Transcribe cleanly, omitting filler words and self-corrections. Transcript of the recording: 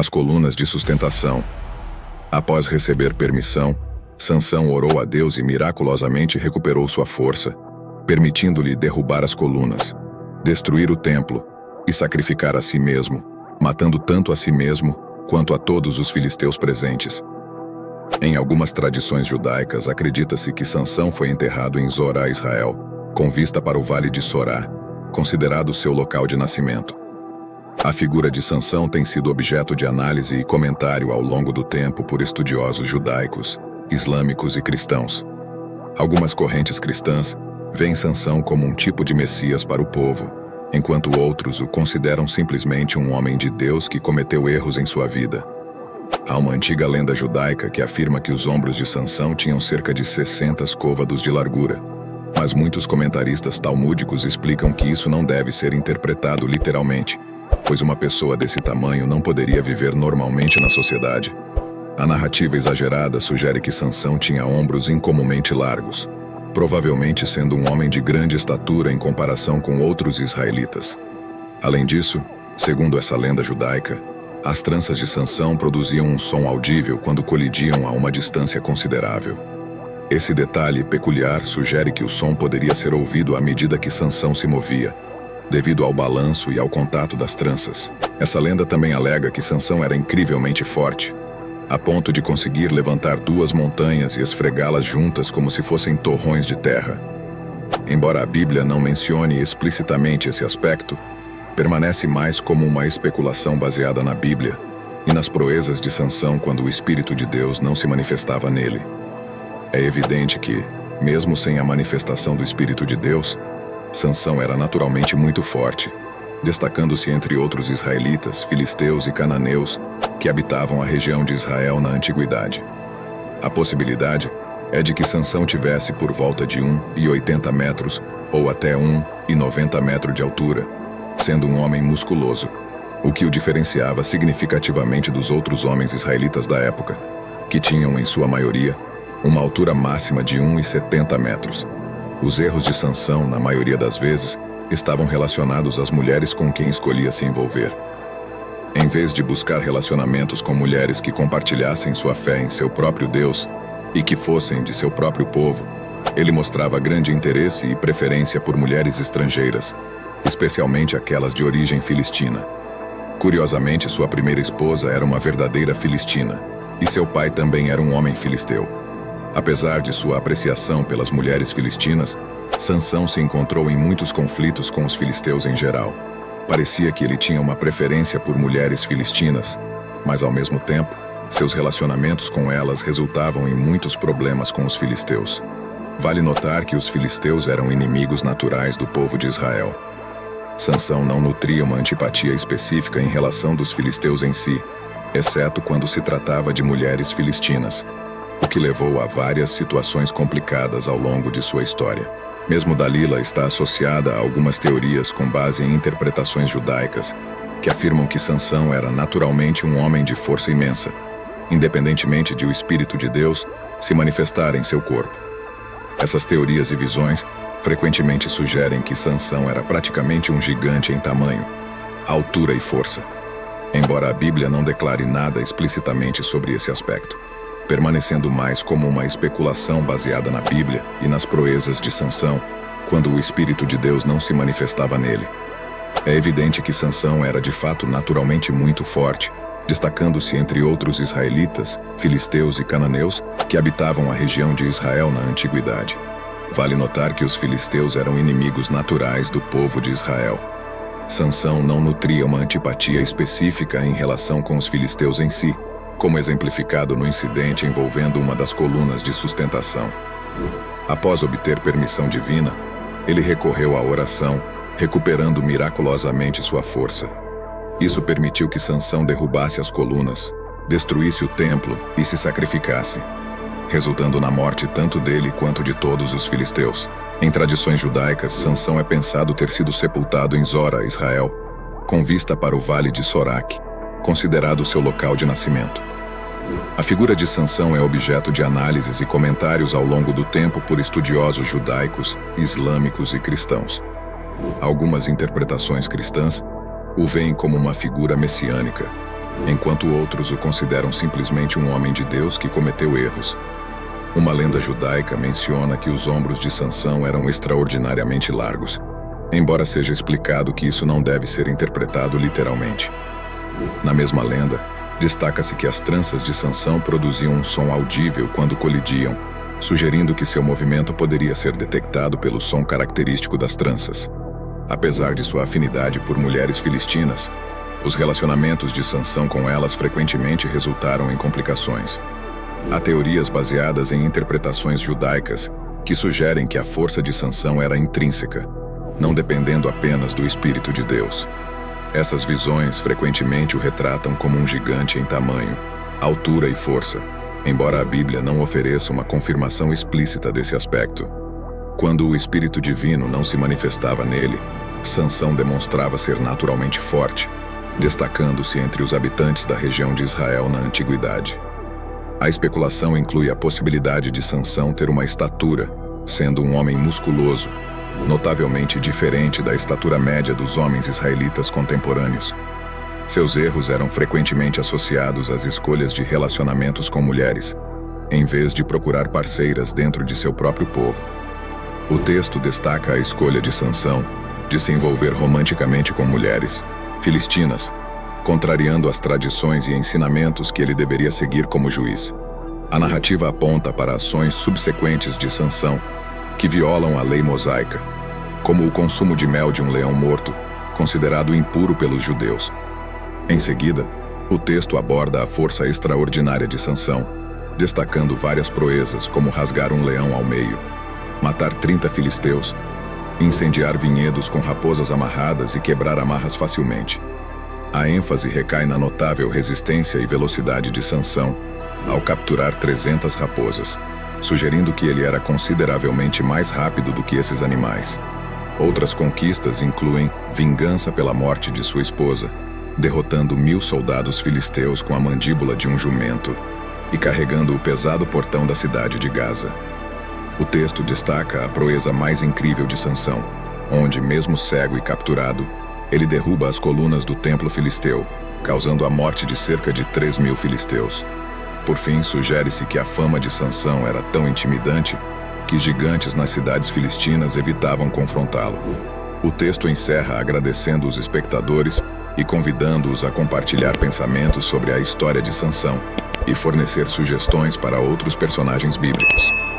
As colunas de sustentação. Após receber permissão, Sansão orou a Deus e miraculosamente recuperou sua força, permitindo-lhe derrubar as colunas, destruir o templo e sacrificar a si mesmo, matando tanto a si mesmo quanto a todos os filisteus presentes. Em algumas tradições judaicas, acredita-se que Sansão foi enterrado em Zorá, Israel, com vista para o vale de Sorá, considerado seu local de nascimento. A figura de Sansão tem sido objeto de análise e comentário ao longo do tempo por estudiosos judaicos, islâmicos e cristãos. Algumas correntes cristãs veem Sansão como um tipo de Messias para o povo, enquanto outros o consideram simplesmente um homem de Deus que cometeu erros em sua vida. Há uma antiga lenda judaica que afirma que os ombros de Sansão tinham cerca de 60 côvados de largura, mas muitos comentaristas talmúdicos explicam que isso não deve ser interpretado literalmente, pois uma pessoa desse tamanho não poderia viver normalmente na sociedade. A narrativa exagerada sugere que Sansão tinha ombros incomumente largos, provavelmente sendo um homem de grande estatura em comparação com outros israelitas. Além disso, segundo essa lenda judaica, as tranças de Sansão produziam um som audível quando colidiam a uma distância considerável. Esse detalhe peculiar sugere que o som poderia ser ouvido à medida que Sansão se movia, devido ao balanço e ao contato das tranças. Essa lenda também alega que Sansão era incrivelmente forte, a ponto de conseguir levantar 2 montanhas e esfregá-las juntas como se fossem torrões de terra. Embora a Bíblia não mencione explicitamente esse aspecto, permanece mais como uma especulação baseada na Bíblia e nas proezas de Sansão quando o Espírito de Deus não se manifestava nele. É evidente que, mesmo sem a manifestação do Espírito de Deus, Sansão era naturalmente muito forte, destacando-se entre outros israelitas, filisteus e cananeus que habitavam a região de Israel na antiguidade. A possibilidade é de que Sansão tivesse por volta de 1,80 metros ou até 1,90 metros de altura, sendo um homem musculoso, o que o diferenciava significativamente dos outros homens israelitas da época, que tinham, em sua maioria, uma altura máxima de 1,70 metros. Os erros de Sansão, na maioria das vezes, estavam relacionados às mulheres com quem escolhia se envolver. Em vez de buscar relacionamentos com mulheres que compartilhassem sua fé em seu próprio Deus e que fossem de seu próprio povo, ele mostrava grande interesse e preferência por mulheres estrangeiras, especialmente aquelas de origem filistina. Curiosamente, sua primeira esposa era uma verdadeira filistina, e seu pai também era um homem filisteu. Apesar de sua apreciação pelas mulheres filistinas, Sansão se encontrou em muitos conflitos com os filisteus em geral. Parecia que ele tinha uma preferência por mulheres filistinas, mas ao mesmo tempo, seus relacionamentos com elas resultavam em muitos problemas com os filisteus. Vale notar que os filisteus eram inimigos naturais do povo de Israel. Sansão não nutria uma antipatia específica em relação dos filisteus em si, exceto quando se tratava de mulheres filistinas, o que levou a várias situações complicadas ao longo de sua história. Mesmo Dalila está associada a algumas teorias com base em interpretações judaicas que afirmam que Sansão era naturalmente um homem de força imensa, independentemente de o Espírito de Deus se manifestar em seu corpo. Essas teorias e visões frequentemente sugerem que Sansão era praticamente um gigante em tamanho, altura e força, embora a Bíblia não declare nada explicitamente sobre esse aspecto, permanecendo mais como uma especulação baseada na Bíblia e nas proezas de Sansão, quando o Espírito de Deus não se manifestava nele. É evidente que Sansão era de fato naturalmente muito forte, destacando-se entre outros israelitas, filisteus e cananeus que habitavam a região de Israel na antiguidade. Vale notar que os filisteus eram inimigos naturais do povo de Israel. Sansão não nutria uma antipatia específica em relação com os filisteus em si, como exemplificado no incidente envolvendo uma das colunas de sustentação. Após obter permissão divina, ele recorreu à oração, recuperando miraculosamente sua força. Isso permitiu que Sansão derrubasse as colunas, destruísse o templo e se sacrificasse, resultando na morte tanto dele quanto de todos os filisteus. Em tradições judaicas, Sansão é pensado ter sido sepultado em Zorá, Israel, com vista para o vale de Soraque, considerado seu local de nascimento. A figura de Sansão é objeto de análises e comentários ao longo do tempo por estudiosos judaicos, islâmicos e cristãos. Algumas interpretações cristãs o veem como uma figura messiânica, enquanto outros o consideram simplesmente um homem de Deus que cometeu erros. Uma lenda judaica menciona que os ombros de Sansão eram extraordinariamente largos, embora seja explicado que isso não deve ser interpretado literalmente. Na mesma lenda, destaca-se que as tranças de Sansão produziam um som audível quando colidiam, sugerindo que seu movimento poderia ser detectado pelo som característico das tranças. Apesar de sua afinidade por mulheres filistinas, os relacionamentos de Sansão com elas frequentemente resultaram em complicações. Há teorias baseadas em interpretações judaicas que sugerem que a força de Sansão era intrínseca, não dependendo apenas do Espírito de Deus. Essas visões frequentemente o retratam como um gigante em tamanho, altura e força, embora a Bíblia não ofereça uma confirmação explícita desse aspecto. Quando o Espírito Divino não se manifestava nele, Sansão demonstrava ser naturalmente forte, destacando-se entre os habitantes da região de Israel na antiguidade. A especulação inclui a possibilidade de Sansão ter uma estatura, sendo um homem musculoso, notavelmente diferente da estatura média dos homens israelitas contemporâneos. Seus erros eram frequentemente associados às escolhas de relacionamentos com mulheres, em vez de procurar parceiras dentro de seu próprio povo. O texto destaca a escolha de Sansão de se envolver romanticamente com mulheres filistinas, contrariando as tradições e ensinamentos que ele deveria seguir como juiz. A narrativa aponta para ações subsequentes de Sansão que violam a lei mosaica, como o consumo de mel de um leão morto, considerado impuro pelos judeus. Em seguida, o texto aborda a força extraordinária de Sansão, destacando várias proezas como rasgar um leão ao meio, matar 30 filisteus, incendiar vinhedos com raposas amarradas e quebrar amarras facilmente. A ênfase recai na notável resistência e velocidade de Sansão ao capturar 300 raposas, sugerindo que ele era consideravelmente mais rápido do que esses animais. Outras conquistas incluem vingança pela morte de sua esposa, derrotando 1000 soldados filisteus com a mandíbula de um jumento e carregando o pesado portão da cidade de Gaza. O texto destaca a proeza mais incrível de Sansão, onde, mesmo cego e capturado, ele derruba as colunas do templo filisteu, causando a morte de cerca de 3.000 filisteus. Por fim, sugere-se que a fama de Sansão era tão intimidante que gigantes nas cidades filistinas evitavam confrontá-lo. O texto encerra agradecendo os espectadores e convidando-os a compartilhar pensamentos sobre a história de Sansão e fornecer sugestões para outros personagens bíblicos.